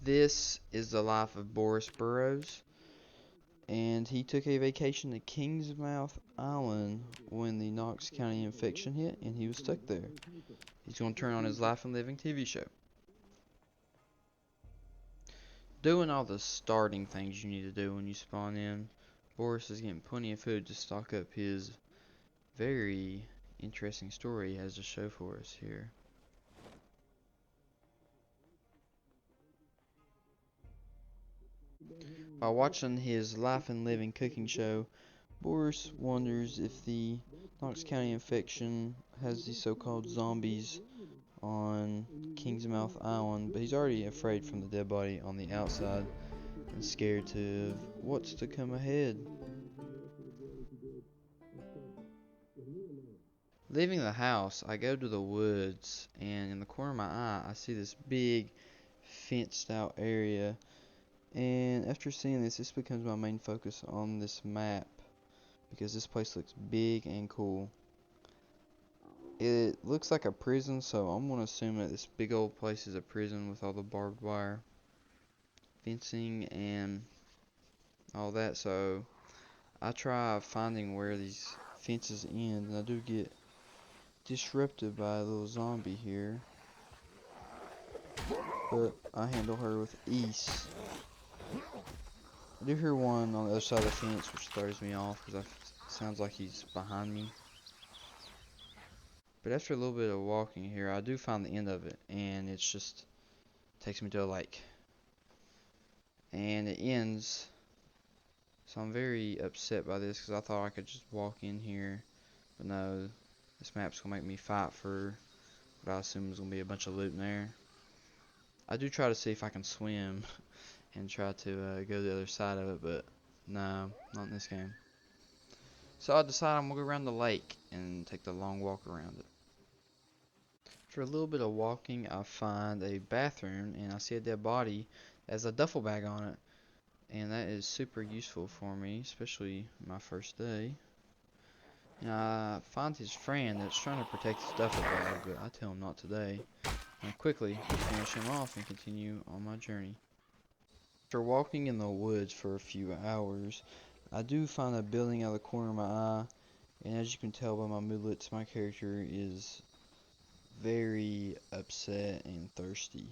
This is the life of Boris Burrows, and he took a vacation to Kingsmouth Island when the Knox County infection hit, and he was stuck there. He's going to turn on his Life and Living TV show. Doing all the starting things you need to do when you spawn in, Boris is getting plenty of food to stock up his very interesting story he has to show for us here. While watching his Life and Living cooking show, Boris wonders if the Knox County infection has the so-called zombies on Kingsmouth Island, but he's already afraid from the dead body on the outside and scared to what's to come ahead. Leaving the house, I go to the woods, and in the corner of my eye, I see this big fenced out area. And after seeing this becomes my main focus on this map because this place looks big and cool. It looks like a prison, so I'm going to assume that this big old place is a prison with all the barbed wire fencing and all that. So I try finding where these fences end, and I do get disrupted by a little zombie here, but I handle her with ease. I do hear one on the other side of the fence, which throws me off because it sounds like he's behind me. But after a little bit of walking here, I do find the end of it, and it's just takes me to a lake. And it ends, so I'm very upset by this because I thought I could just walk in here, but no, this map's gonna make me fight for what I assume is gonna be a bunch of loot in there. I do try to see if I can swim and try to go to the other side of it, but no, not in this game. So I decide I'm gonna go around the lake and take the long walk around it. After a little bit of walking, I find a bathroom and I see a dead body that has a duffel bag on it, and that is super useful for me, especially my first day. And I find his friend that's trying to protect his duffel bag, but I tell him not today. And I quickly finish him off and continue on my journey. After walking in the woods for a few hours, I do find a building out of the corner of my eye, and as you can tell by my moodlets, my character is very upset and thirsty.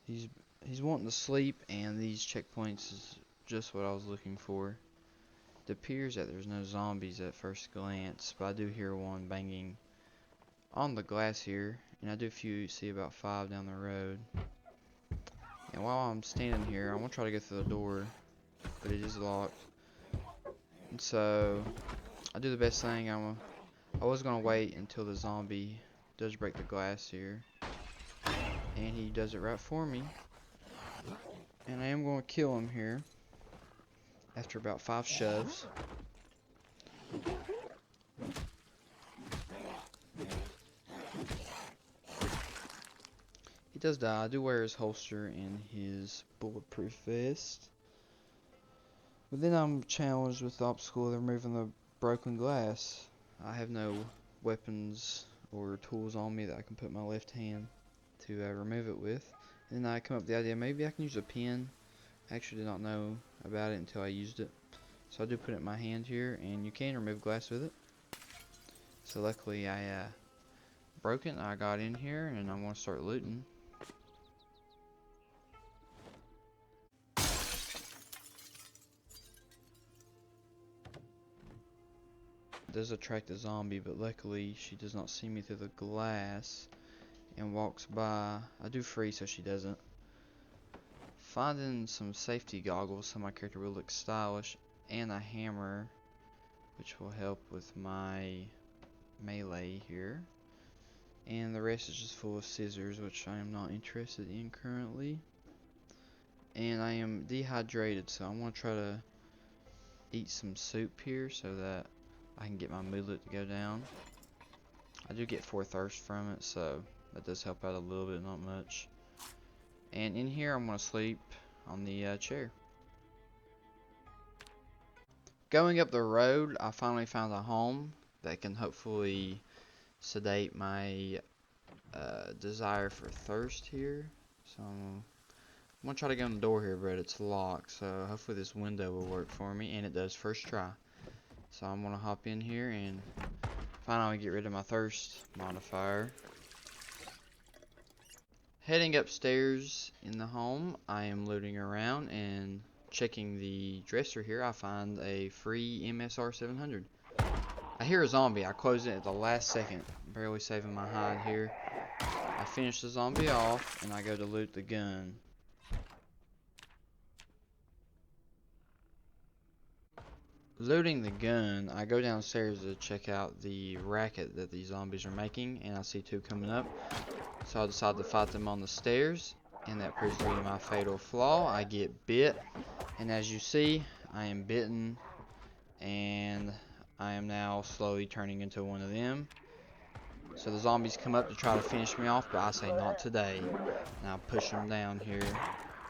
He's he's wanting to sleep, and these checkpoints is just what I was looking for. It appears that there's no zombies at first glance, but I do hear one banging on the glass here, and I do see about 5 down the road. And while I'm standing here, I want to try to get through the door, but it is locked. And so I do the best thing. I was gonna wait until the zombie does break the glass here, and he does it right for me. And I am going to kill him here after about 5 shoves. He does die. I do wear his holster and his bulletproof vest. But then I'm challenged with the obstacle of removing the broken glass. I have no weapons or tools on me that I can put in my left hand to remove it with. And then I come up with the idea, maybe I can use a pen. I actually did not know about it until I used it. So I do put it in my hand here, and you can remove glass with it. So luckily I broke it, I got in here, and I'm going to start looting. It does attract a zombie, but luckily she does not see me through the glass and walks by. I do freeze so she doesn't. Finding some safety goggles so my character will look stylish, and a hammer, which will help with my melee here. And the rest is just full of scissors, which I am not interested in currently. And I am dehydrated, so I'm going to try to eat some soup here so that I can get my moodlet to go down. I do get 4 thirst from it, so that does help out a little bit, not much. And in here I'm going to sleep on the chair. Going up the road, I finally found a home that can hopefully sedate my desire for thirst here. So I'm I'm gonna try to get on the door here, but it's locked, so hopefully this window will work for me, and it does first try. So I'm gonna hop in here and finally get rid of my thirst modifier. Heading upstairs in the home, I am looting around and checking the dresser here. I find a free MSR 700. I hear a zombie. I close it at the last second, barely saving my hide here. I finish the zombie off and I go to loot the gun. Looting the gun, I go downstairs to check out the racket that these zombies are making, and I see two coming up. So I decide to fight them on the stairs, and that proves to be my fatal flaw. I get bit, and as you see, I am bitten, and I am now slowly turning into one of them. So the zombies come up to try to finish me off, but I say not today. And I push them down here,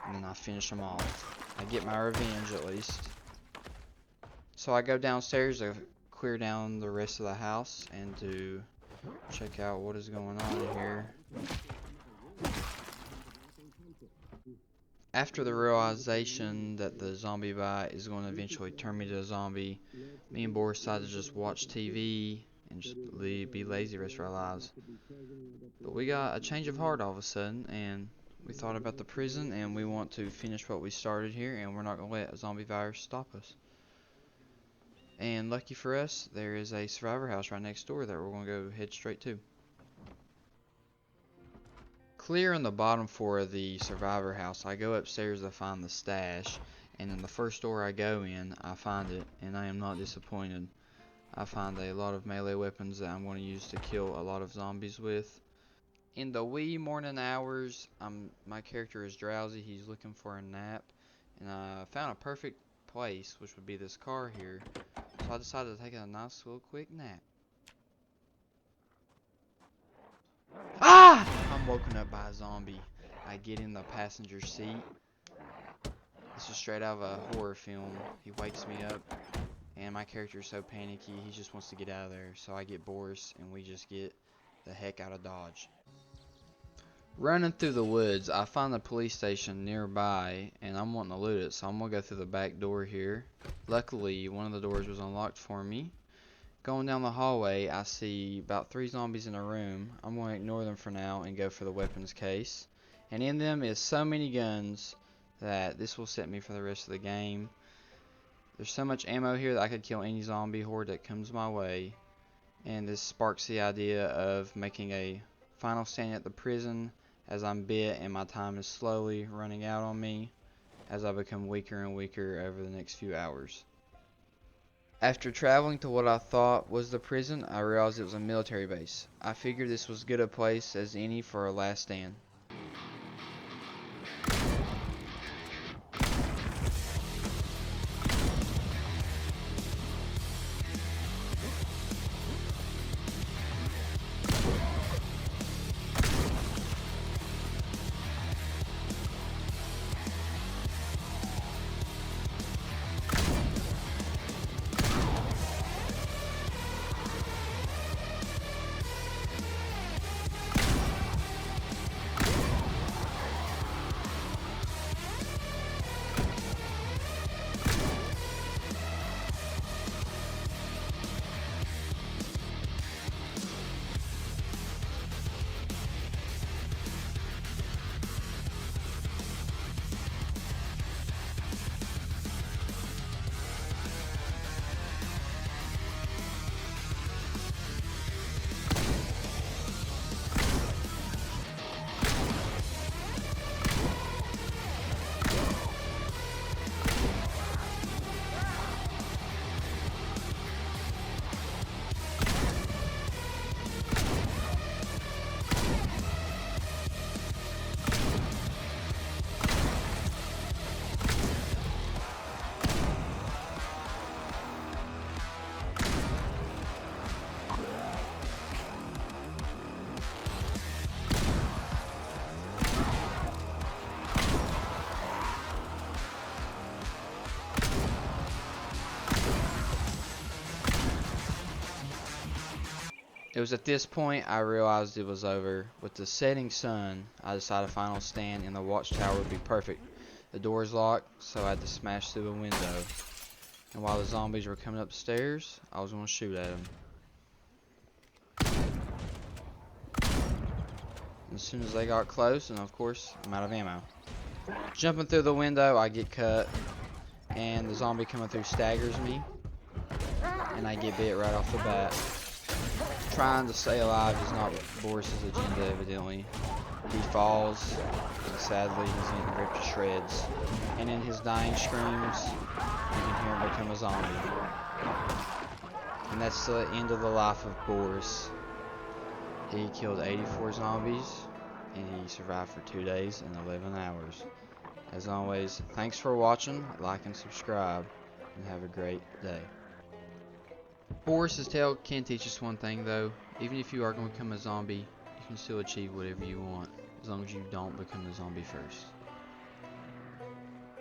and then I finish them off. I get my revenge at least. So I go downstairs to clear down the rest of the house and to check out what is going on here. After the realization that the zombie bite is going to eventually turn me to a zombie, me and Boris decided to just watch TV and just be lazy the rest of our lives. But we got a change of heart all of a sudden, and we thought about the prison, and we want to finish what we started here, and we're not going to let a zombie virus stop us. And lucky for us, there is a survivor house right next door that we're going to go head straight to. Clear on the bottom floor of the survivor house, I go upstairs to find the stash, and in the first door I go in, I find it, and I am not disappointed. I find a lot of melee weapons that I'm going to use to kill a lot of zombies with. In the wee morning hours, my character is drowsy, he's looking for a nap, and I found a perfect place, which would be this car here. So I decided to take a nice little quick nap. Ah! I'm woken up by a zombie. I get in the passenger seat. This is straight out of a horror film. He wakes me up, and my character is so panicky, he just wants to get out of there. So I get Boris, and we just get the heck out of Dodge. Running through the woods, I find the police station nearby, and I'm wanting to loot it, so I'm going to go through the back door here. Luckily, one of the doors was unlocked for me. Going down the hallway, I see about 3 zombies in a room. I'm going to ignore them for now and go for the weapons case. And in them is so many guns that this will set me for the rest of the game. There's so much ammo here that I could kill any zombie horde that comes my way. And this sparks the idea of making a final stand at the prison as I'm bit and my time is slowly running out on me as I become weaker and weaker over the next few hours. After traveling to what I thought was the prison, I realized it was a military base. I figured this was as good a place as any for a last stand. was at this point I realized it was over. With the setting sun, I decided a final stand in the watchtower would be perfect. The door's locked, so I had to smash through a window. And while the zombies were coming upstairs, I was going to shoot at them. As soon as they got close, and of course, I'm out of ammo. Jumping through the window, I get cut, and the zombie coming through staggers me, and I get bit right off the bat. Trying to stay alive is not Boris's agenda, evidently. He falls, and sadly, he's getting ripped to shreds. And in his dying screams, you can hear him become a zombie. And that's the end of the life of Boris. He killed 84 zombies, and he survived for 2 days and 11 hours. As always, thanks for watching, like and subscribe, and have a great day. Boris's tale can teach us one thing though. Even if you are going to become a zombie, you can still achieve whatever you want, as long as you don't become the zombie first.